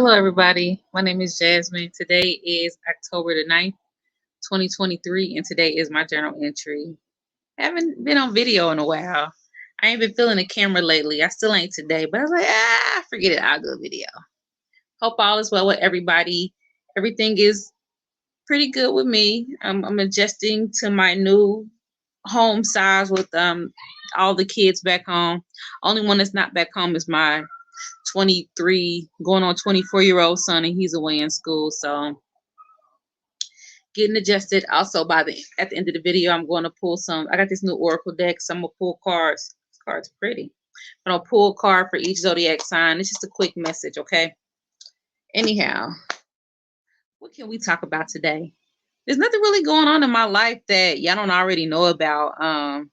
Hello, everybody. My name is Jasmine. Today is October the 9th, 2023, and today is my journal entry. I haven't been on video in a while. I ain't been feeling the camera lately. I still ain't today, but I was like, forget it. I'll do a video. Hope all is well with everybody. Everything is pretty good with me. I'm adjusting to my new home size with all the kids back home. Only one that's not back home is my 23 going on 24-year-old son, and he's away in school, so getting adjusted. Also, at the end of the video, I'm going to pull some. I got this new oracle deck, so I'm gonna pull cards. This card's pretty. I'm gonna pull a card for each zodiac sign. It's just a quick message, okay? Anyhow, what can we talk about today? There's nothing really going on in my life that y'all don't already know about. I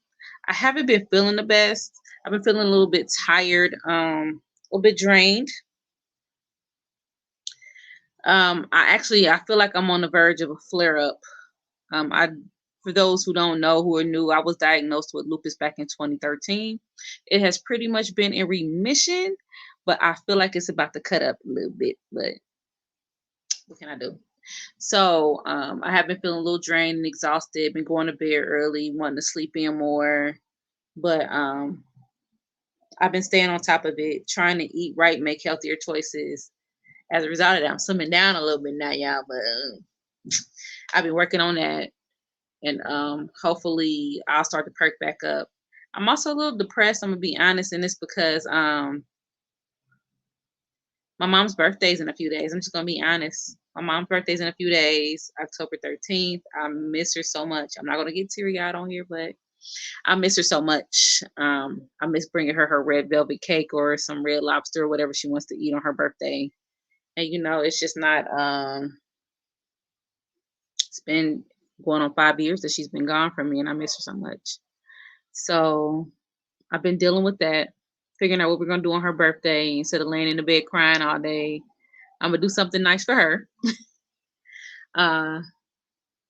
haven't been feeling the best. I've been feeling a little bit tired, a little bit drained. I feel like I'm on the verge of a flare up. For those who don't know, who are new, I was diagnosed with lupus back in 2013. It has pretty much been in remission, but I feel like it's about to cut up a little bit. But what can I do? So I have been feeling a little drained and exhausted. Been going to bed early, wanting to sleep in more, but I've been staying on top of it, trying to eat right, make healthier choices. As a result of that, I'm slimming down a little bit now, y'all, but I've been working on that, and hopefully I'll start to perk back up. I'm also a little depressed, I'm gonna be honest, and it's because my mom's birthday's in a few days. I'm just gonna be honest. My mom's birthday's in a few days, October 13th. I miss her so much. I'm not gonna get teary-eyed on here, but I miss her so much. I miss bringing her red velvet cake or some Red Lobster or whatever she wants to eat on her birthday. And it's just not it's been going on 5 years that she's been gone from me, and I miss her so much. So I've been dealing with that, figuring out what we're gonna do on her birthday. Instead of laying in the bed crying all day, I'm gonna do something nice for her.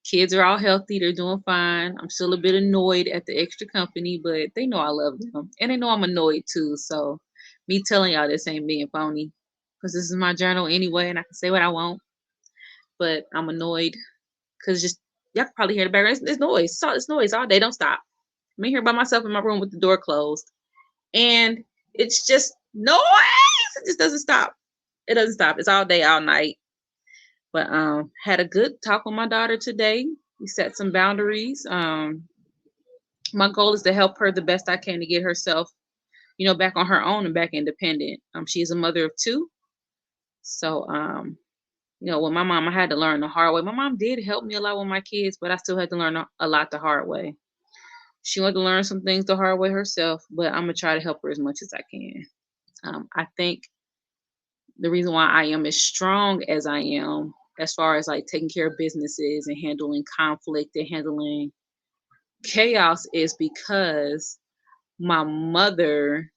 Kids are all healthy, they're doing fine. I'm still a bit annoyed at the extra company, but they know I love them, and they know I'm annoyed too. So me telling y'all this ain't being phony, because this is my journal anyway, and I can say what I want. But I'm annoyed because just y'all can probably hear the background. It's noise. It's noise all day. Don't stop. I'm in here by myself in my room with the door closed, and it's just noise. It just doesn't stop. It doesn't stop. It's all day, all night. But had a good talk with my daughter today. We set some boundaries. My goal is to help her the best I can to get herself, back on her own and back independent. She's a mother of two, so with my mom, I had to learn the hard way. My mom did help me a lot with my kids, but I still had to learn a lot the hard way. She wanted to learn some things the hard way herself, but I'm gonna try to help her as much as I can. I think the reason why I am as strong as I am, as far as like taking care of businesses and handling conflict and handling chaos, is because my mother,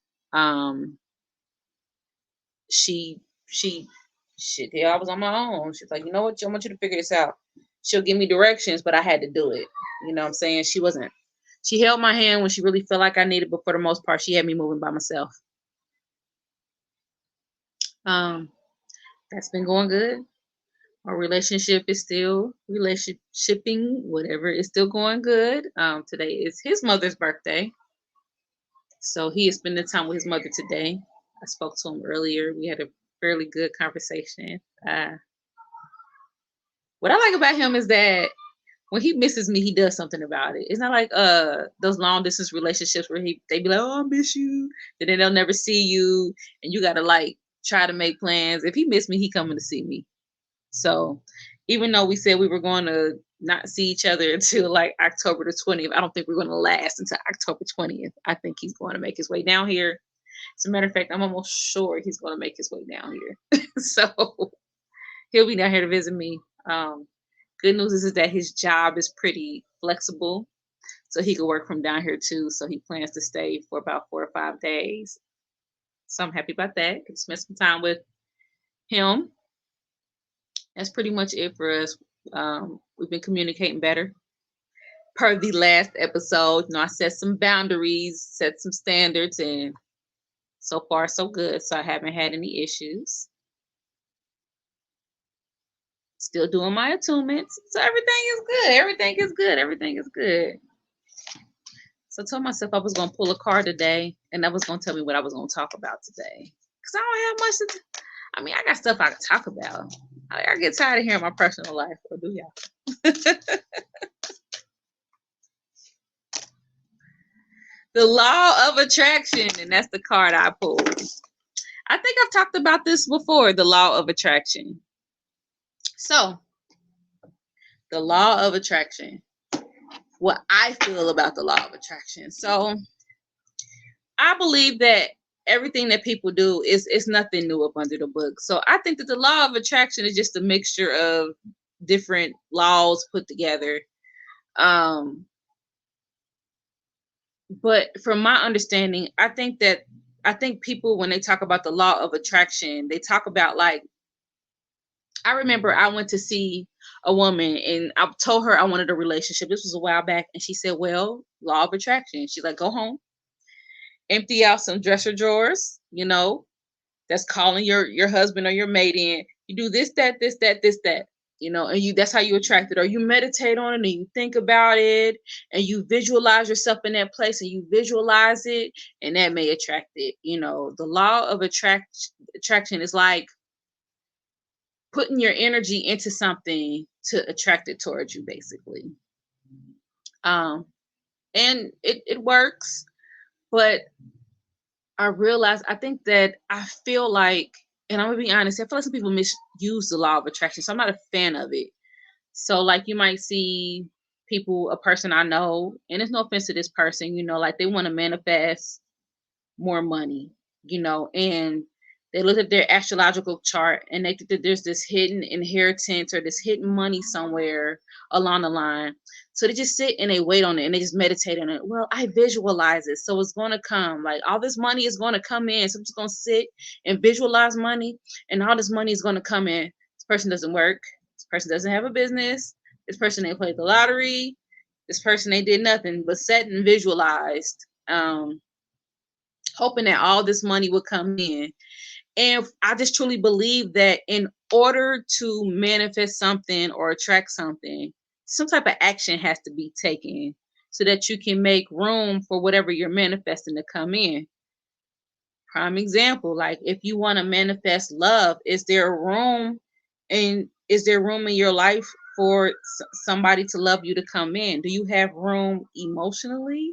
she shit, yeah, I was on my own. She's like, you know what? I want you to figure this out. She'll give me directions, but I had to do it. You know what I'm saying? She held my hand when she really felt like I needed, but for the most part, she had me moving by myself. That's been going good. Our relationship is still relationshiping, whatever, is still going good. Today is his mother's birthday. So he is spending time with his mother today. I spoke to him earlier. We had a fairly good conversation. What I like about him is that when he misses me, he does something about it. It's not like those long distance relationships where they be like, "Oh, I miss you," and then they'll never see you, and you gotta like try to make plans. If he missed me, he coming to see me. So even though we said we were going to not see each other until like October the 20th, I don't think we're going to last until October 20th. I think he's going to make his way down here. As a matter of fact, I'm almost sure he's going to make his way down here. So he'll be down here to visit me. Good news is that his job is pretty flexible, so he could work from down here too. So he plans to stay for about 4 or 5 days. So I'm happy about that. Could spend some time with him. That's pretty much it for us. We've been communicating better. Per the last episode, I set some boundaries, set some standards, and so far so good. So I haven't had any issues. Still doing my attunements. So everything is good. Everything is good. Everything is good. So I told myself I was going to pull a card today and that was going to tell me what I was going to talk about today. Because I don't have much to I mean, I got stuff I can talk about. I get tired of hearing my personal life. Or do y'all? The law of attraction. And that's the card I pulled. I think I've talked about this before. The law of attraction. So, the law of attraction. What I feel about the law of attraction. So, I believe that everything that people do is nothing new up under the book. So I think that the law of attraction is just a mixture of different laws put together. But from my understanding, I think people, when they talk about the law of attraction, they talk about, like, I remember I went to see a woman and I told her I wanted a relationship. This was a while back. And she said, well, law of attraction. She's like, go home, empty out some dresser drawers, that's calling your husband or your mate in. You do this, that, this, that, this, that, and that's how you attract it. Or you meditate on it and you think about it and you visualize yourself in that place and you visualize it, and that may attract it. The law of attraction is like putting your energy into something to attract it towards you, basically. And it works, but I think that I feel like, and I'm gonna be honest, I feel like some people misuse the law of attraction, so I'm not a fan of it. So, like, you might see a person I know, and it's no offense to this person, like they want to manifest more money, and they look at their astrological chart and they think that there's this hidden inheritance or this hidden money somewhere along the line. So they just sit and they wait on it and they just meditate on it. Well, I visualize it, so it's going to come. Like, all this money is going to come in. So I'm just going to sit and visualize money, and all this money is going to come in. This person doesn't work. This person doesn't have a business. This person ain't played the lottery. This person ain't did nothing but sat and visualized, hoping that all this money would come in. And I just truly believe that in order to manifest something or attract something, some type of action has to be taken so that you can make room for whatever you're manifesting to come in. Prime example, like, if you want to manifest love, is there room in your life for somebody to love you to come in? Do you have room emotionally?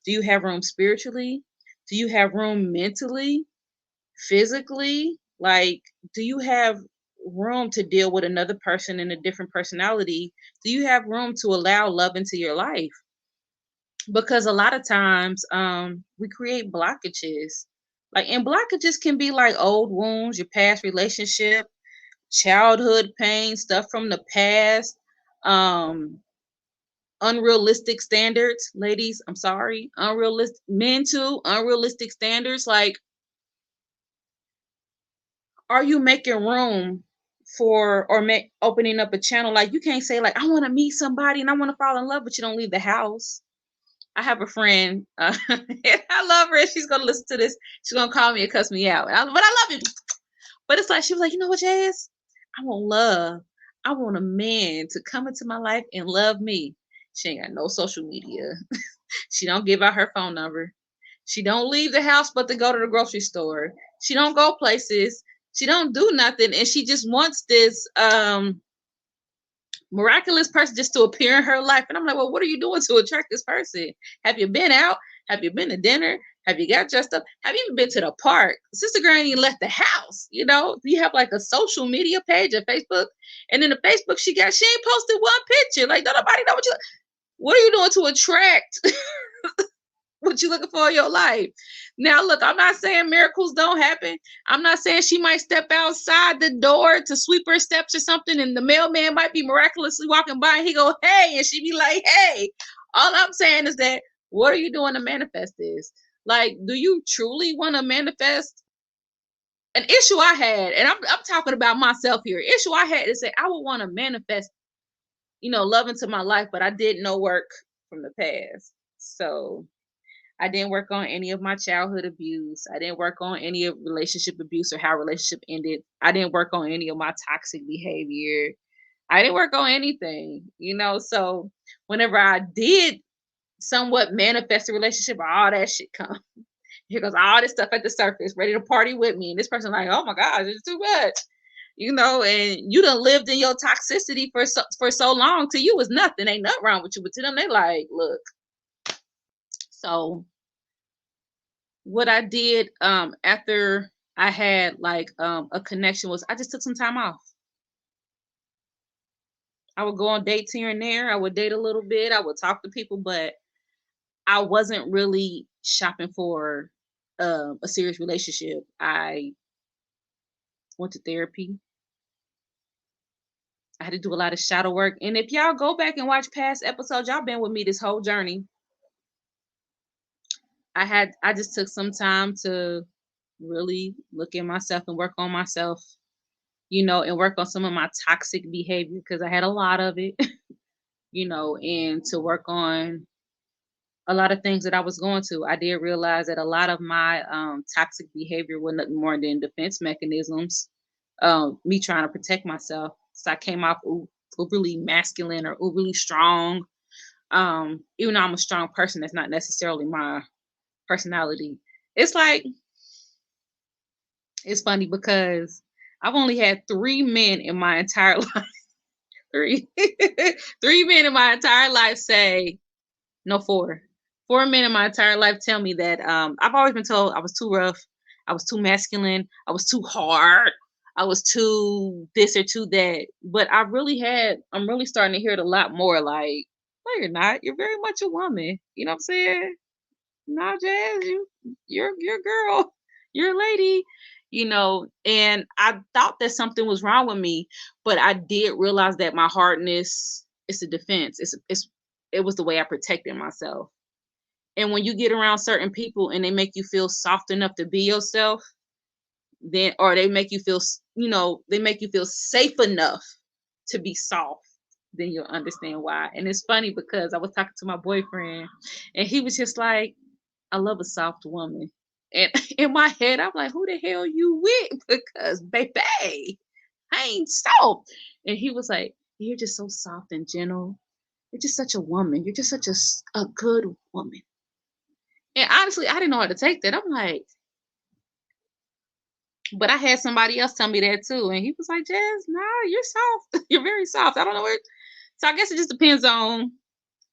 Do you have room spiritually? Do you have room mentally? Physically? Like, do you have room to deal with another person in a different personality? Do you have room to allow love into your life? Because a lot of times we create blockages. Like, and blockages can be like old wounds, your past relationship, childhood pain, stuff from the past, unrealistic standards. Ladies, I'm sorry, unrealistic. Men too, unrealistic standards. Like, are you making room for, or opening up a channel? Like, you can't say, like, I want to meet somebody and I want to fall in love, but you don't leave the house. I have a friend, and I love her. She's gonna listen to this. She's gonna call me and cuss me out, but I love you. But it's like, she was like, you know what, Jazz? I want love. I want a man to come into my life and love me. She ain't got no social media. She don't give out her phone number. She don't leave the house but to go to the grocery store. She don't go places. She don't do nothing, and she just wants this miraculous person just to appear in her life. And I'm like, well, what are you doing to attract this person? Have you been out? Have you been to dinner? Have you got dressed up? Have you even been to the park? Sister Girl ain't even left the house. Do you have like a social media page at Facebook? And then the Facebook she ain't posted one picture. Like, don't nobody know what are you doing to attract what you looking for in your life? Now, look, I'm not saying miracles don't happen. I'm not saying she might step outside the door to sweep her steps or something, and the mailman might be miraculously walking by and he go, hey, and she be like, hey. All I'm saying is that, what are you doing to manifest this? Like, do you truly want to manifest? An issue I had, and I'm talking about myself here. Issue I had is that I would want to manifest, love into my life, but I did no work from the past. So I didn't work on any of my childhood abuse. I didn't work on any of relationship abuse or how relationship ended. I didn't work on any of my toxic behavior. I didn't work on anything, so whenever I did somewhat manifest a relationship, all that shit come. Here goes all this stuff at the surface, ready to party with me. And this person like, oh my gosh, it's too much. And you done lived in your toxicity for so long. To you, it's nothing. Ain't nothing wrong with you. But to them, they like, look. So what I did after I had like a connection was I just took some time off. I would go on dates here and there. I would date a little bit. I would talk to people, but I wasn't really shopping for a serious relationship. I went to therapy. I had to do a lot of shadow work. And if y'all go back and watch past episodes, y'all been with me this whole journey. I just took some time to really look at myself and work on myself, and work on some of my toxic behavior because I had a lot of it, and to work on a lot of things that I was going to. I did realize that a lot of my toxic behavior was nothing more than defense mechanisms, me trying to protect myself. So I came off overly masculine or overly strong. Even though I'm a strong person, that's not necessarily my personality. It's like, it's funny because I've only had 3 men in my entire life. Three, 3 men in my entire life say, no, 4 men in my entire life tell me that I've always been told I was too rough, I was too masculine, I was too hard, I was too this or too that. But I'm really starting to hear it a lot more like, no, you're not. You're very much a woman. You know what I'm saying? No, Jazz, you're a girl. You're a lady. And I thought that something was wrong with me, but I did realize that my hardness is a defense. It was the way I protected myself. And when you get around certain people and they make you feel soft enough to be yourself, then or they make you feel safe enough to be soft, then you'll understand why. And it's funny because I was talking to my boyfriend and he was just like, I love a soft woman. And in my head, I'm like, who the hell you with? Because baby, I ain't soft. And he was like, you're just so soft and gentle. You're just such a woman. You're just such a good woman. And honestly, I didn't know how to take that. I'm like, but I had somebody else tell me that too. And he was like, Jazz, nah, you're soft. You're very soft. I don't know where. So I guess it just depends on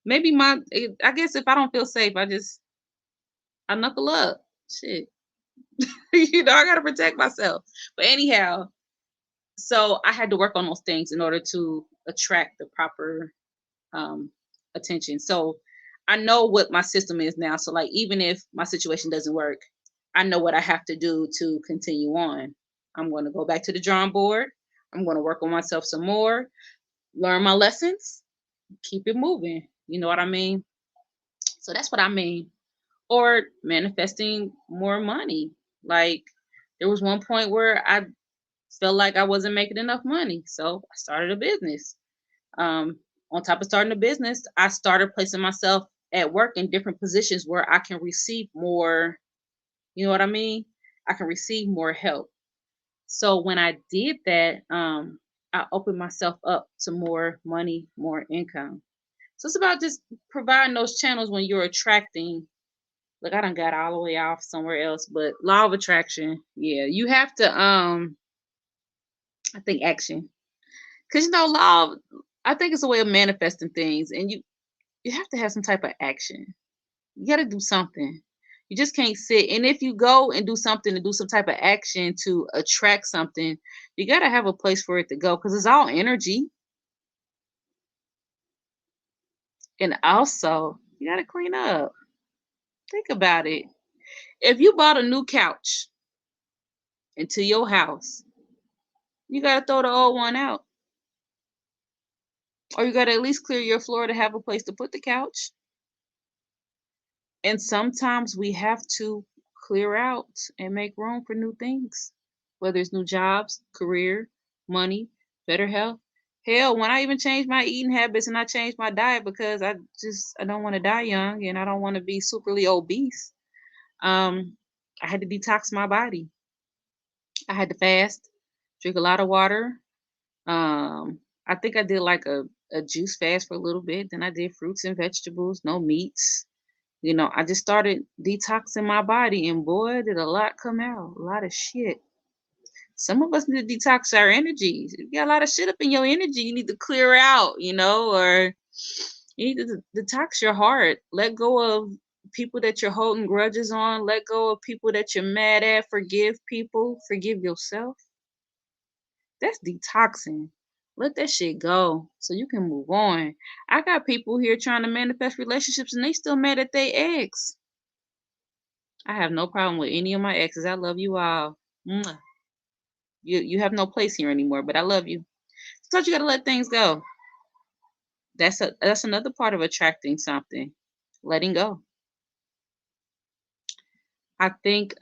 maybe I guess if I don't feel safe, I knuckle up. Shit. I got to protect myself. But anyhow, so I had to work on those things in order to attract the proper attention. So I know what my system is now. So like even if my situation doesn't work, I know what I have to do to continue on. I'm going to go back to the drawing board. I'm going to work on myself some more, learn my lessons, keep it moving. You know what I mean? So that's what I mean. Or manifesting more money. Like there was one point where I felt like I wasn't making enough money. So I started a business. On top of starting a business, I started placing myself at work in different positions where I can receive more, you know what I mean? I can receive more help. So when I did that, I opened myself up to more money, more income. So it's about just providing those channels when you're attracting. Look, I done got all the way off somewhere else, but law of attraction, yeah, you have to I think action. Because I think it's a way of manifesting things, and you have to have some type of action. You got to do something. You just can't sit. And if you go and do something and do some type of action to attract something, you got to have a place for it to go because it's all energy. And also, you got to clean up. Think about it. If you bought a new couch into your house, you got to throw the old one out. Or you got to at least clear your floor to have a place to put the couch. And sometimes we have to clear out and make room for new things, whether it's new jobs, career, money, better health. Hell, when I even changed my eating habits and I changed my diet because I don't want to die young and I don't want to be superly obese. I had to detox my body. I had to fast, drink a lot of water. I think I did like a juice fast for a little bit. Then I did fruits and vegetables, no meats. I just started detoxing my body, and boy, did a lot come out. A lot of shit. Some of us need to detox our energies. If you got a lot of shit up in your energy, you need to clear out, or you need to detox your heart. Let go of people that you're holding grudges on. Let go of people that you're mad at. Forgive people. Forgive yourself. That's detoxing. Let that shit go so you can move on. I got people here trying to manifest relationships and they still mad at their ex. I have no problem with any of my exes. I love you all. Mwah. You have no place here anymore, but I love you. Sometimes you gotta let things go. That's another part of attracting something. Letting go. I think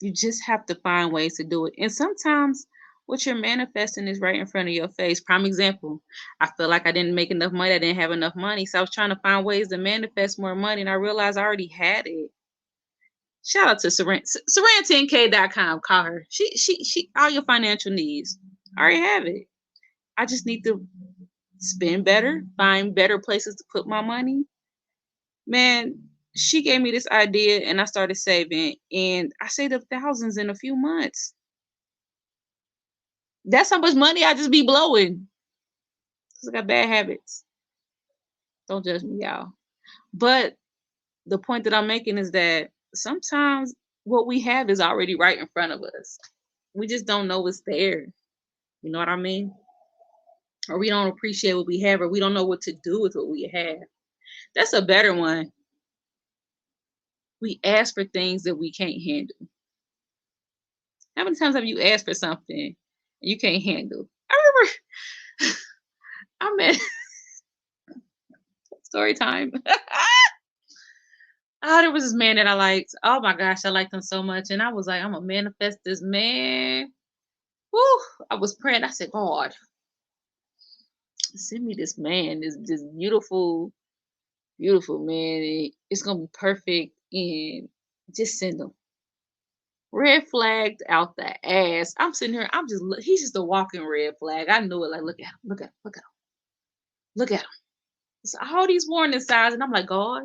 you just have to find ways to do it. And sometimes what you're manifesting is right in front of your face. Prime example. I feel like I didn't make enough money. I didn't have enough money. So I was trying to find ways to manifest more money and I realized I already had it. Shout out to Saran10k.com. Call her. She all your financial needs. I already have it. I just need to spend better, find better places to put my money. Man, she gave me this idea and I started saving and I saved up thousands in a few months. That's how much money I just be blowing. 'Cause I got bad habits. Don't judge me, y'all. But the point that I'm making is that sometimes what we have is already right in front of us. We just don't know it's there. You know what I mean? Or we don't appreciate what we have, or we don't know what to do with what we have. That's a better one. We ask for things that we can't handle. How many times have you asked for something and you can't handle? I remember I'm at story time. There was this man that I liked. Oh my gosh, I liked him so much. And I was like, I'm gonna manifest this man. Woo! I was praying. I said, God, send me this man, this beautiful, beautiful man. It's gonna be perfect. And just send him. Red flagged out the ass. I'm sitting here, he's just a walking red flag. I knew it. Like, look at him, look at him, look at him, look at him. It's all these warning signs. And I'm like, God,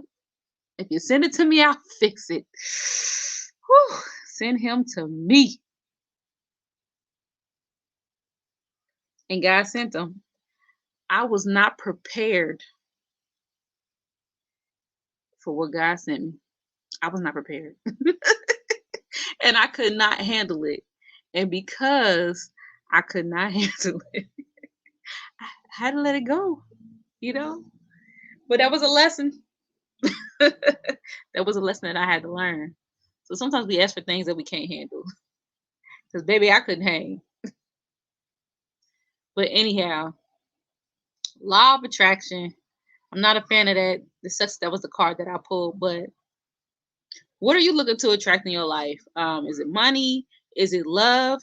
if you send it to me, I'll fix it. Whew, send him to me. And God sent him. I was not prepared for what God sent me. I was not prepared. And I could not handle it. And because I could not handle it, I had to let it go, you know? But that was a lesson. That was a lesson that I had to learn. So sometimes we ask for things that we can't handle. Because baby, I couldn't hang. But anyhow, law of attraction. I'm not a fan of that. That was the card that I pulled. But what are you looking to attract in your life? Is it money? Is it love?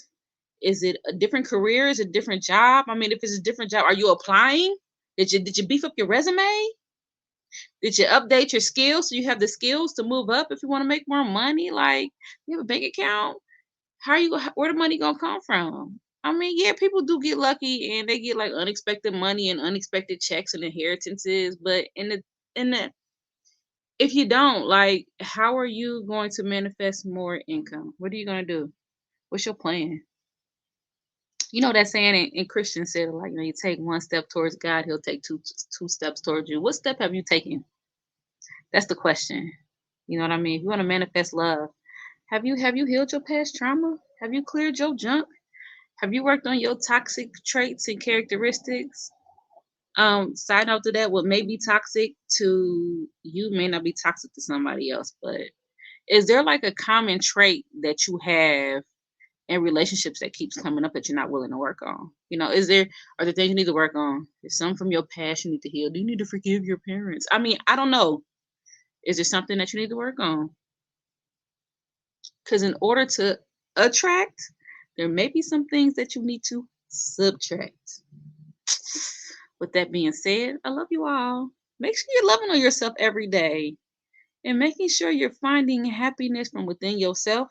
Is it a different career? Is it a different job? I mean, if it's a different job, are you applying? Did you beef up your resume? Did you update your skills so you have the skills to move up if you want to make more money? Like, you have a bank account. Where the money gonna come from? I mean, yeah, people do get lucky and they get like unexpected money and unexpected checks and inheritances, but in the if you don't, like, how are you going to manifest more income? What are you gonna do? What's your plan? You know that saying in Christian said, like, you take one step towards God, he'll take two steps towards you. What step have you taken? That's the question. You know what I mean? If you want to manifest love, have you healed your past trauma? Have you cleared your junk? Have you worked on your toxic traits and characteristics? Side note to that, what may be toxic to you may not be toxic to somebody else, but is there like a common trait that you have in relationships that keeps coming up that you're not willing to work on? Are there things you need to work on? Is some from your past you need to heal? Do you need to forgive your parents? I mean, I don't know. Is there something that you need to work on? Because in order to attract, there may be some things that you need to subtract. With that being said, I love you all. Make sure you're loving on yourself every day and making sure you're finding happiness from within yourself,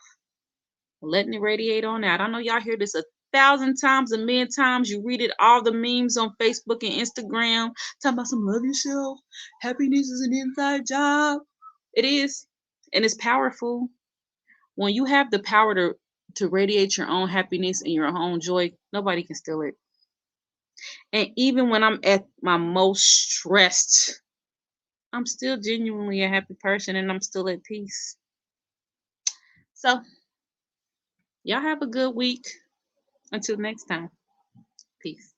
letting it radiate on out. I know y'all hear this 1,000 times, a million times. You read it, all the memes on Facebook and Instagram talking about some love yourself. Happiness is an inside job. It is, and it's powerful. When you have the power to radiate your own happiness and your own joy, nobody can steal it. And even when I'm at my most stressed, I'm still genuinely a happy person and I'm still at peace. So, y'all have a good week. Until next time. Peace.